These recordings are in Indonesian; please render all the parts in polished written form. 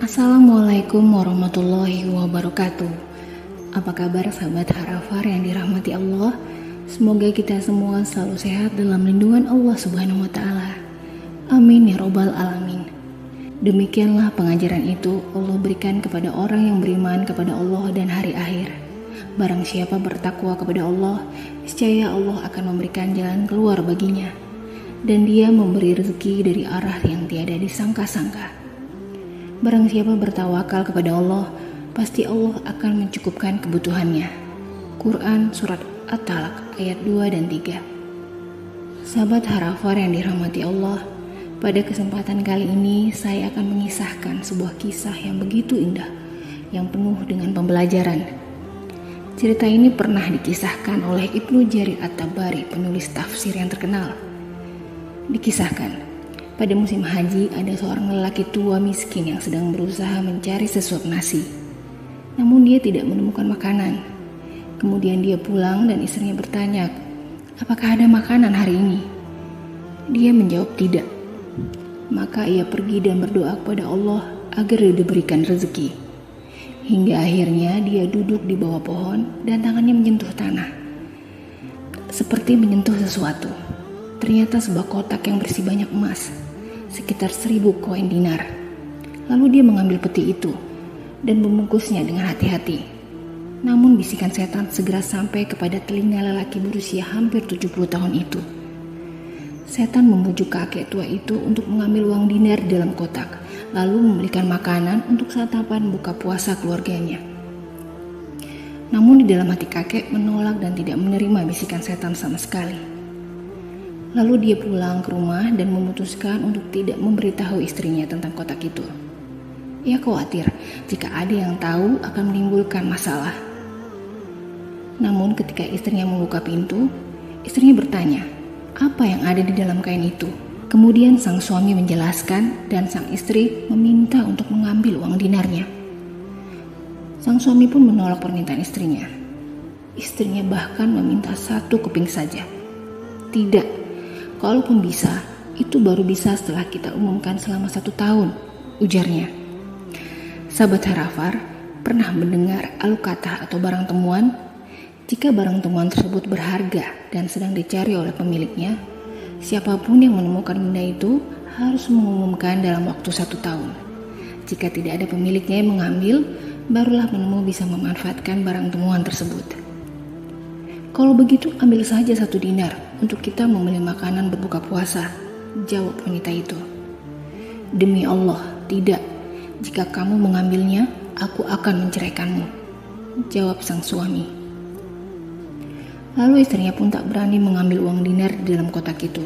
Assalamualaikum warahmatullahi wabarakatuh. Apa kabar sahabat Harafar yang dirahmati Allah? Semoga kita semua selalu sehat dalam lindungan Allah Subhanahu wa Ta'ala. Amin ya Robbal Alamin. Demikianlah pengajaran itu Allah berikan kepada orang yang beriman kepada Allah dan hari akhir. Barang siapa bertakwa kepada Allah, niscaya Allah akan memberikan jalan keluar baginya, dan Dia memberi rezeki dari arah yang tiada disangka-sangka. Barang siapa bertawakal kepada Allah, pasti Allah akan mencukupkan kebutuhannya. Quran Surat At-Talaq ayat 2 dan 3. Sahabat Harafar yang dirahmati Allah, pada kesempatan kali ini saya akan mengisahkan sebuah kisah yang begitu indah, yang penuh dengan pembelajaran. Cerita ini pernah dikisahkan oleh Ibnu Jarir At-Tabari, penulis tafsir yang terkenal. Dikisahkan, pada musim haji ada seorang lelaki tua miskin yang sedang berusaha mencari sesuap nasi. Namun dia tidak menemukan makanan. Kemudian dia pulang dan istrinya bertanya, "Apakah ada makanan hari ini?" Dia menjawab tidak. Maka ia pergi dan berdoa kepada Allah agar diberikan rezeki. Hingga akhirnya dia duduk di bawah pohon dan tangannya menyentuh tanah, seperti menyentuh sesuatu. Ternyata sebuah kotak yang berisi banyak emas, sekitar 1000 koin dinar. Lalu dia mengambil peti itu dan membungkusnya dengan hati-hati. Namun bisikan setan segera sampai kepada telinga lelaki berusia hampir 70 tahun itu. Setan membujuk kakek tua itu untuk mengambil uang dinar di dalam kotak, lalu memberikan makanan untuk santapan buka puasa keluarganya. Namun di dalam hati kakek menolak dan tidak menerima bisikan setan sama sekali. Lalu dia pulang ke rumah dan memutuskan untuk tidak memberitahu istrinya tentang kotak itu. Ia khawatir jika ada yang tahu akan menimbulkan masalah. Namun ketika istrinya membuka pintu, istrinya bertanya, apa yang ada di dalam kain itu? Kemudian sang suami menjelaskan dan sang istri meminta untuk mengambil uang dinarnya. Sang suami pun menolak permintaan istrinya. Istrinya bahkan meminta 1 keping saja. Tidak. Kalaupun bisa, itu baru bisa setelah kita umumkan selama 1 tahun, ujarnya. Sahabat Harafar, pernah mendengar alukatah atau barang temuan? Jika barang temuan tersebut berharga dan sedang dicari oleh pemiliknya, siapapun yang menemukan benda itu harus mengumumkan dalam waktu 1 tahun. Jika tidak ada pemiliknya yang mengambil, barulah penemu bisa memanfaatkan barang temuan tersebut. Kalau begitu ambil saja 1 dinar untuk kita membeli makanan berbuka puasa, jawab wanita itu. Demi Allah, tidak. Jika kamu mengambilnya, aku akan menceraikanmu, jawab sang suami. Lalu istrinya pun tak berani mengambil uang dinar di dalam kotak itu.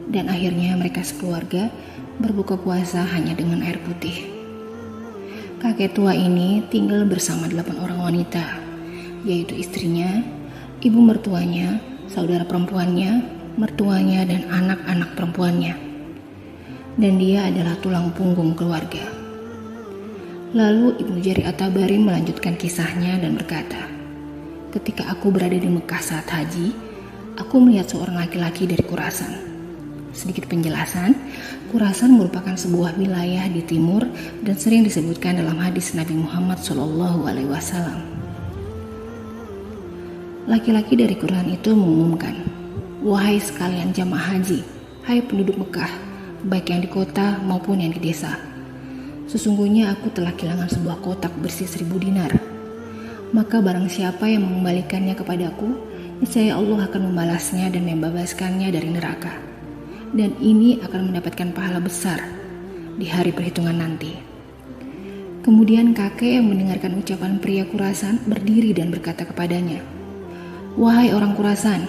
Dan akhirnya mereka sekeluarga berbuka puasa hanya dengan air putih. Kakek tua ini tinggal bersama 8 orang wanita, yaitu istrinya, ibu mertuanya, saudara perempuannya, mertuanya, dan anak-anak perempuannya. Dan dia adalah tulang punggung keluarga. Lalu Ibnu Jarir At-Tabari melanjutkan kisahnya dan berkata, ketika aku berada di Mekah saat haji, aku melihat seorang laki-laki dari Khurasan. Sedikit penjelasan, Khurasan merupakan sebuah wilayah di timur dan sering disebutkan dalam hadis Nabi Muhammad SAW. Laki-laki dari Khurasan itu mengumumkan, wahai sekalian jamaah haji, hai penduduk Mekah, baik yang di kota maupun yang di desa. Sesungguhnya aku telah kehilangan sebuah kotak berisi 1000 dinar. Maka barang siapa yang mengembalikannya kepadaku, niscaya Allah akan membalasnya dan membebaskannya dari neraka. Dan ini akan mendapatkan pahala besar di hari perhitungan nanti. Kemudian kakek yang mendengarkan ucapan pria Khurasan berdiri dan berkata kepadanya, wahai orang Khurasan,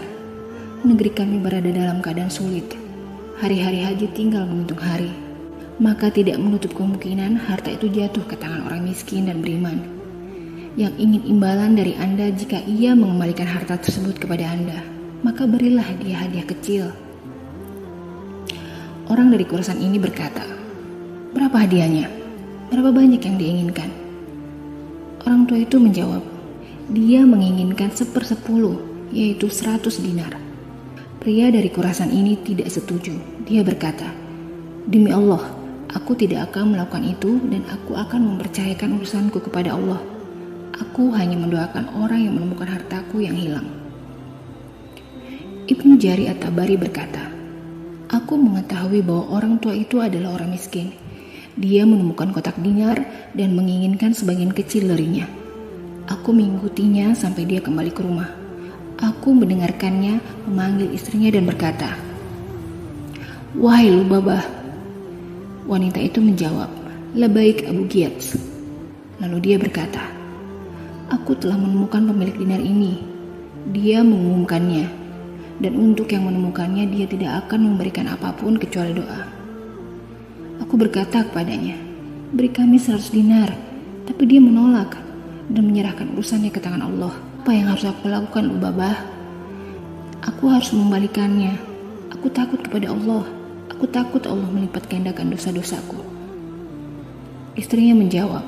negeri kami berada dalam keadaan sulit. Hari-hari haji tinggal menghitung hari. Maka tidak menutup kemungkinan harta itu jatuh ke tangan orang miskin dan beriman, yang ingin imbalan dari Anda jika ia mengembalikan harta tersebut kepada Anda, maka berilah dia hadiah kecil. Orang dari Khurasan ini berkata, berapa hadiahnya? Berapa banyak yang diinginkan? Orang tua itu menjawab, dia menginginkan 1/10, yaitu 100 dinar. Pria dari Khurasan ini tidak setuju. Dia berkata, demi Allah, Aku tidak akan melakukan itu dan aku akan mempercayakan urusanku kepada Allah. Aku hanya mendoakan orang yang menemukan hartaku yang hilang. Ibnu Jarir At-Tabari berkata, aku mengetahui bahwa orang tua itu adalah orang miskin. Dia menemukan kotak dinar dan menginginkan sebagian kecil darinya. Aku mengikutinya sampai dia kembali ke rumah. Aku mendengarkannya memanggil istrinya dan berkata, "Wahai Lubabah." Wanita itu menjawab, "Labaik Abu Giyats." Lalu dia berkata, "Aku telah menemukan pemilik dinar ini." Dia mengumumkannya, dan untuk yang menemukannya dia tidak akan memberikan apapun kecuali doa. Aku berkata kepadanya, "Beri kami 100 dinar." Tapi dia menolak dan menyerahkan urusannya ke tangan Allah. Apa yang harus aku lakukan, Lubabah? Aku harus membalikannya. Aku takut kepada Allah. Aku takut Allah melipat gandakan dosa-dosaku. Istrinya menjawab,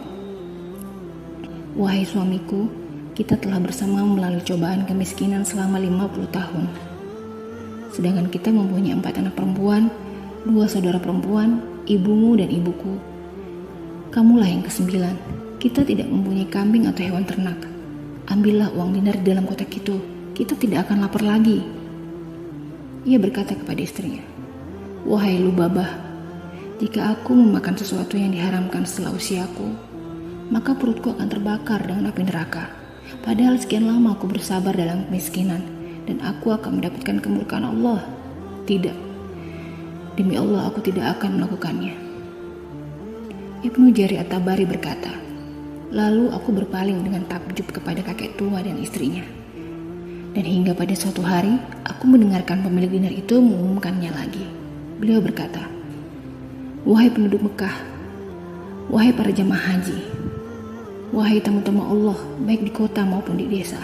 "Wahai suamiku, kita telah bersama melalui cobaan kemiskinan selama 50 tahun. Sedangkan kita mempunyai 4 anak perempuan, 2 saudara perempuan, ibumu dan ibuku. Kamulah yang ke-9. Kita tidak mempunyai kambing atau hewan ternak. Ambillah uang dinar di dalam kotak itu. Kita tidak akan lapar lagi." Ia berkata kepada istrinya, "Wahai Lubabah, jika aku memakan sesuatu yang diharamkan setelah usiaku, maka perutku akan terbakar dengan api neraka. Padahal sekian lama aku bersabar dalam kemiskinan, dan aku akan mendapatkan kemurkaan Allah. Tidak, demi Allah aku tidak akan melakukannya." Ibnu Jarir At-Tabari berkata, lalu aku berpaling dengan takjub kepada kakek tua dan istrinya. Dan hingga pada suatu hari, aku mendengarkan pemilik dinar itu mengumumkannya lagi. Beliau berkata, "Wahai penduduk Mekah, wahai para jamaah haji, wahai tamu-tamu Allah, baik di kota maupun di desa.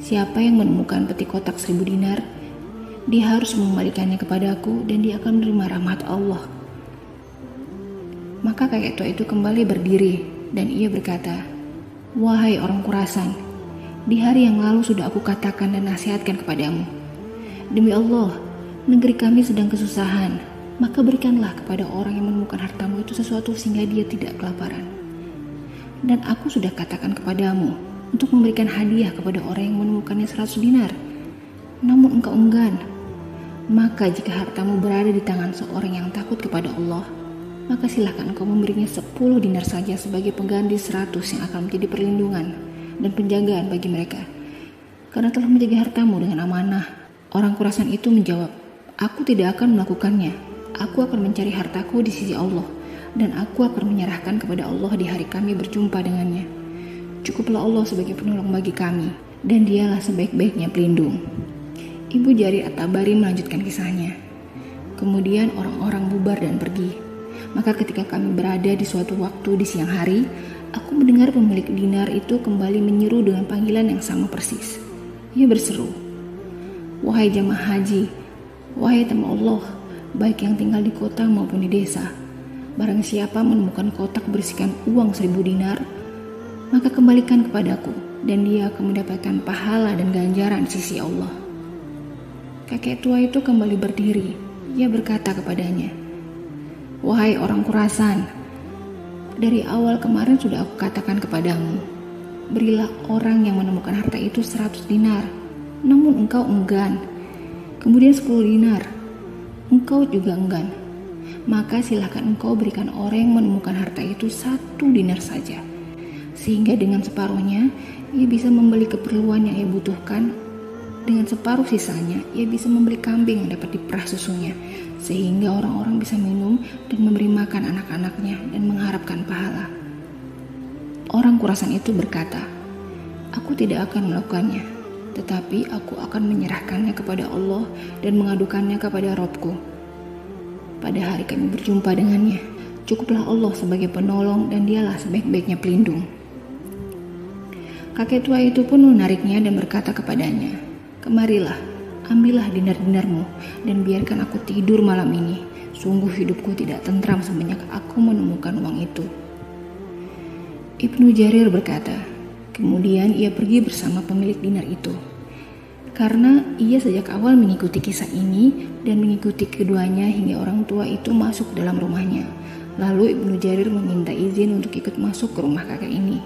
Siapa yang menemukan peti kotak 1000 dinar, dia harus mengembalikannya kepadaku dan dia akan menerima rahmat Allah." Maka kakek tua itu kembali berdiri dan ia berkata, "Wahai orang Khurasan, di hari yang lalu sudah aku katakan dan nasihatkan kepadamu. Demi Allah, negeri kami sedang kesusahan, maka berikanlah kepada orang yang menemukan hartamu itu sesuatu sehingga dia tidak kelaparan. Dan aku sudah katakan kepadamu untuk memberikan hadiah kepada orang yang menemukannya 100 dinar. Namun engkau enggan. Maka jika hartamu berada di tangan seorang yang takut kepada Allah, maka silahkan engkau memberinya 10 dinar saja sebagai pengganti 100 yang akan menjadi perlindungan dan penjagaan bagi mereka, karena telah menjaga hartamu dengan amanah." Orang Khurasan itu menjawab, "Aku tidak akan melakukannya. Aku akan mencari hartaku di sisi Allah, dan aku akan menyerahkan kepada Allah di hari kami berjumpa dengannya. Cukuplah Allah sebagai penolong bagi kami, dan dialah sebaik-baiknya pelindung." Ibu Jarir At-Tabari melanjutkan kisahnya. "Kemudian orang-orang bubar dan pergi. Maka ketika kami berada di suatu waktu di siang hari, aku mendengar pemilik dinar itu kembali menyeru dengan panggilan yang sama persis. Ia berseru, 'Wahai jamaah haji, wahai tamu Allah, baik yang tinggal di kota maupun di desa, barang siapa menemukan kotak berisikan uang 1000 dinar, maka kembalikan kepadaku, dan dia akan mendapatkan pahala dan ganjaran di sisi Allah.' Kakek tua itu kembali berdiri. Ia berkata kepadanya, 'Wahai orang Khurasan, dari awal kemarin sudah aku katakan kepadamu, berilah orang yang menemukan harta itu 100 dinar, namun engkau enggan. Kemudian 10 dinar, engkau juga enggan. Maka silahkan engkau berikan orang yang menemukan harta itu 1 dinar saja, sehingga dengan separuhnya ia bisa membeli keperluan yang ia butuhkan. Dengan separuh sisanya, ia bisa membeli kambing yang dapat diperah susunya, sehingga orang-orang bisa minum dan memberi makan anak-anaknya dan mengharapkan pahala." Orang Khurasan itu berkata, "Aku tidak akan melakukannya, tetapi aku akan menyerahkannya kepada Allah dan mengadukannya kepada Robku. Pada hari kami berjumpa dengannya, cukuplah Allah sebagai penolong dan dialah sebaik-baiknya pelindung." Kakek tua itu pun menariknya dan berkata kepadanya, "Kemarilah, ambillah dinar-dinarmu dan biarkan aku tidur malam ini. Sungguh hidupku tidak tentram semenjak aku menemukan uang itu." Ibnu Jarir berkata, kemudian ia pergi bersama pemilik dinar itu. Karena ia sejak awal mengikuti kisah ini dan mengikuti keduanya hingga orang tua itu masuk dalam rumahnya. Lalu Ibnu Jarir meminta izin untuk ikut masuk ke rumah kakek ini.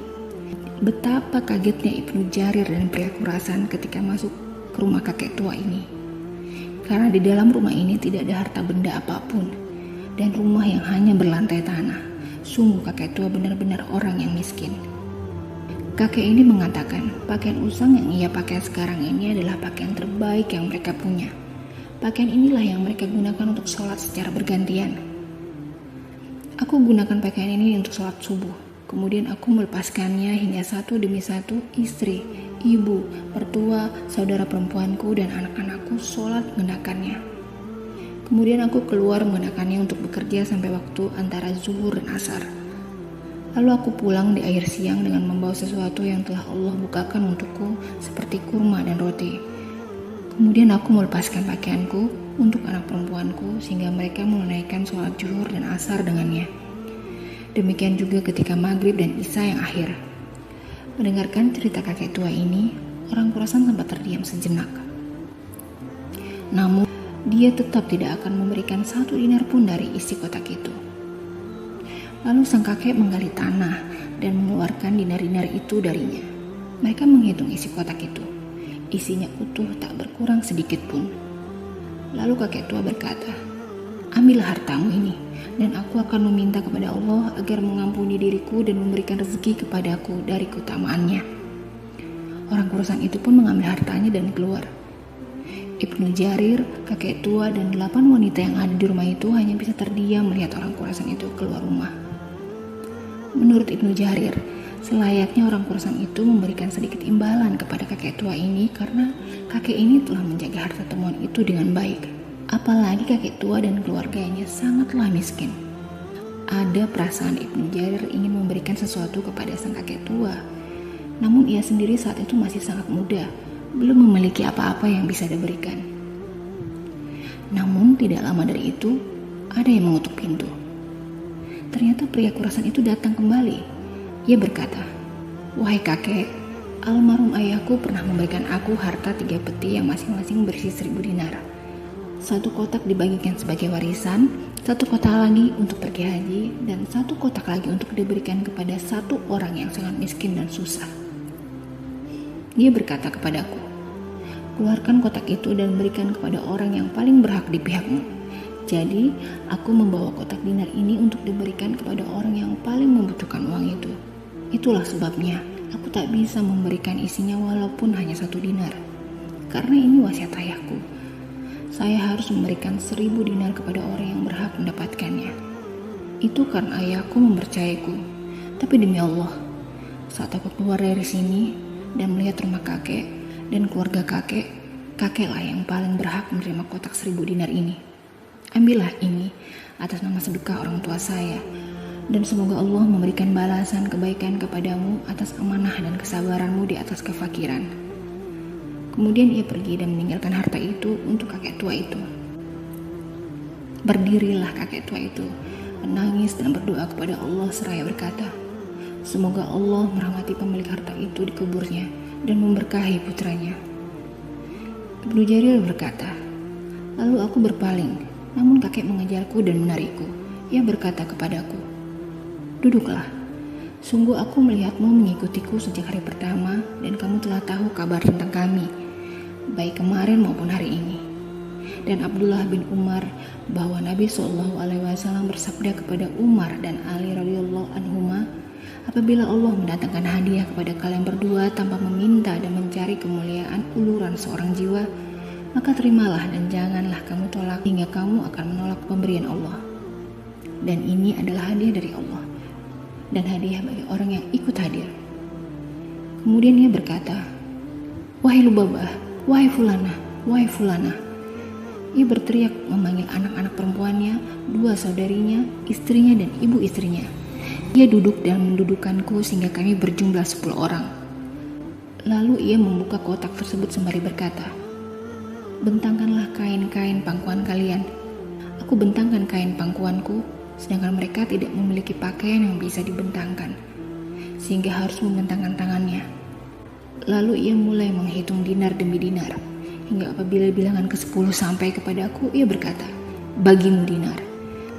Betapa kagetnya Ibnu Jarir dan pria Khurasan ketika masuk ke rumah kakek tua ini. Karena di dalam rumah ini tidak ada harta benda apapun, dan rumah yang hanya berlantai tanah. Sungguh kakek tua benar-benar orang yang miskin. Kakek ini mengatakan pakaian usang yang ia pakai sekarang ini adalah pakaian terbaik yang mereka punya. Pakaian inilah yang mereka gunakan untuk sholat secara bergantian. Aku gunakan pakaian ini untuk sholat subuh. Kemudian aku melepaskannya hingga satu demi satu istri, ibu, mertua, saudara perempuanku dan anak-anakku sholat mengenakannya. Kemudian aku keluar mengenakannya untuk bekerja sampai waktu antara zuhur dan asar. Lalu aku pulang di akhir siang dengan membawa sesuatu yang telah Allah bukakan untukku seperti kurma dan roti. Kemudian aku melepaskan pakaianku untuk anak perempuanku sehingga mereka menunaikan sholat zuhur dan asar dengannya. Demikian juga ketika maghrib dan isya yang akhir. Mendengarkan cerita kakek tua ini, orang Khurasan sempat terdiam sejenak. Namun, dia tetap tidak akan memberikan 1 dinar pun dari isi kotak itu. Lalu sang kakek menggali tanah dan mengeluarkan dinar-dinar itu darinya. Mereka menghitung isi kotak itu. Isinya utuh tak berkurang sedikit pun. Lalu kakek tua berkata, "Ambillah hartamu ini, dan aku akan meminta kepada Allah agar mengampuni diriku dan memberikan rezeki kepadaku dari keutamaannya." Orang Khurasan itu pun mengambil hartanya dan keluar. Ibnu Jarir, kakek tua, dan 8 wanita yang ada di rumah itu hanya bisa terdiam melihat orang Khurasan itu keluar rumah. Menurut Ibnu Jarir, selayaknya orang Khurasan itu memberikan sedikit imbalan kepada kakek tua ini karena kakek ini telah menjaga harta temuan itu dengan baik. Apalagi kakek tua dan keluarganya sangatlah miskin. Ada perasaan Ibnu Jarir ingin memberikan sesuatu kepada sang kakek tua. Namun ia sendiri saat itu masih sangat muda, belum memiliki apa-apa yang bisa diberikan. Namun tidak lama dari itu, ada yang mengetuk pintu. Ternyata pria Khurasan itu datang kembali. Ia berkata, "Wahai kakek, almarhum ayahku pernah memberikan aku harta 3 peti yang masing-masing berisi 1000 dinar. 1 kotak dibagikan sebagai warisan, 1 kotak lagi untuk pergi haji, dan 1 kotak lagi untuk diberikan kepada 1 orang yang sangat miskin dan susah." Dia berkata kepadaku, "Keluarkan kotak itu dan berikan kepada orang yang paling berhak di pihakmu." Jadi, aku membawa kotak dinar ini untuk diberikan kepada orang yang paling membutuhkan uang itu. Itulah sebabnya aku tak bisa memberikan isinya walaupun hanya 1 dinar. Karena ini wasiat ayahku. Saya harus memberikan 1000 dinar kepada orang yang berhak mendapatkannya. Itu karena ayahku mempercayaiku. Tapi demi Allah, saat aku keluar dari sini dan melihat rumah kakek dan keluarga kakek, kakeklah yang paling berhak menerima kotak 1000 dinar ini. Ambillah ini atas nama sedekah orang tua saya, dan semoga Allah memberikan balasan kebaikan kepadamu atas amanah dan kesabaranmu di atas kefakiran." Kemudian ia pergi dan meninggalkan harta itu untuk kakek tua itu. Berdirilah kakek tua itu, menangis dan berdoa kepada Allah seraya berkata, semoga Allah merahmati pemilik harta itu di kuburnya dan memberkahi putranya. Ibnu Jarir berkata, lalu aku berpaling, namun kakek mengejarku dan menarikku. Ia berkata kepadaku, "Duduklah. Sungguh aku melihatmu mengikutiku sejak hari pertama dan kamu telah tahu kabar tentang kami, baik kemarin maupun hari ini." Dan Abdullah bin Umar bahwa Nabi SAW bersabda kepada Umar dan Ali radhiyallahu anhuma, "Apabila Allah mendatangkan hadiah kepada kalian berdua tanpa meminta dan mencari kemuliaan uluran seorang jiwa, maka terimalah dan janganlah kamu tolak hingga kamu akan menolak pemberian Allah. Dan ini adalah hadiah dari Allah dan hadiah bagi orang yang ikut hadir." Kemudian ia berkata, "Wahai Lubabah, wahai Fulana, wahai Fulana." Ia berteriak memanggil anak-anak perempuannya, 2 saudarinya, istrinya dan ibu istrinya. Ia duduk dan mendudukkanku sehingga kami berjumlah 10 orang. Lalu ia membuka kotak tersebut sembari berkata, "Bentangkanlah kain-kain pangkuan kalian." Aku bentangkan kain pangkuanku, sedangkan mereka tidak memiliki pakaian yang bisa dibentangkan, sehingga harus membentangkan tangannya. Lalu ia mulai menghitung dinar demi dinar, hingga apabila bilangan ke-10 sampai kepadaku, ia berkata, "Bagimu dinar."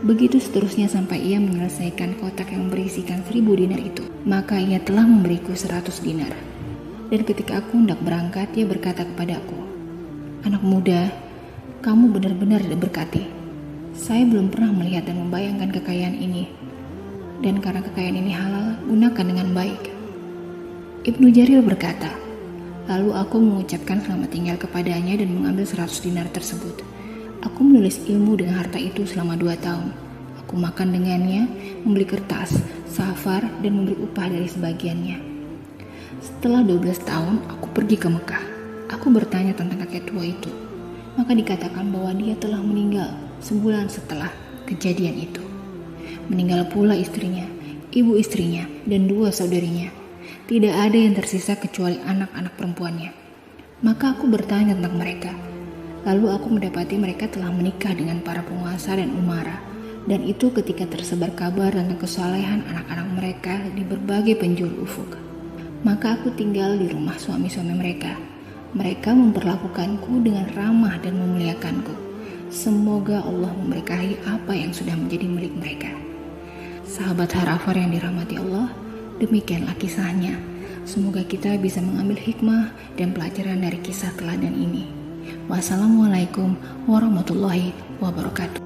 Begitu seterusnya sampai ia menyelesaikan kotak yang berisikan 1000 dinar itu. Maka ia telah memberiku 100 dinar. Dan ketika aku hendak berangkat, ia berkata kepadaku, "Anak muda, kamu benar-benar diberkati. Saya belum pernah melihat dan membayangkan kekayaan ini. Dan karena kekayaan ini halal, gunakan dengan baik." Ibnu Jarir berkata, lalu aku mengucapkan selamat tinggal kepadanya dan mengambil 100 dinar tersebut. Aku menulis ilmu dengan harta itu selama 2 tahun. Aku makan dengannya, membeli kertas, safar, dan memberi upah dari sebagiannya. Setelah 12 tahun, aku pergi ke Mekah. Aku bertanya tentang kakek tua itu. Maka dikatakan bahwa dia telah meninggal sebulan setelah kejadian itu. Meninggal pula istrinya, ibu istrinya, dan 2 saudarinya. Tidak ada yang tersisa kecuali anak-anak perempuannya. Maka aku bertanya tentang mereka. Lalu aku mendapati mereka telah menikah dengan para penguasa dan umara. Dan itu ketika tersebar kabar tentang kesalehan anak-anak mereka di berbagai penjuru ufuk. Maka aku tinggal di rumah suami-suami mereka. Mereka memperlakukanku dengan ramah dan memuliakanku. Semoga Allah memberkahi apa yang sudah menjadi milik mereka. Sahabat Harafar yang dirahmati Allah, demikianlah kisahnya. Semoga kita bisa mengambil hikmah dan pelajaran dari kisah teladan ini. Wassalamualaikum warahmatullahi wabarakatuh.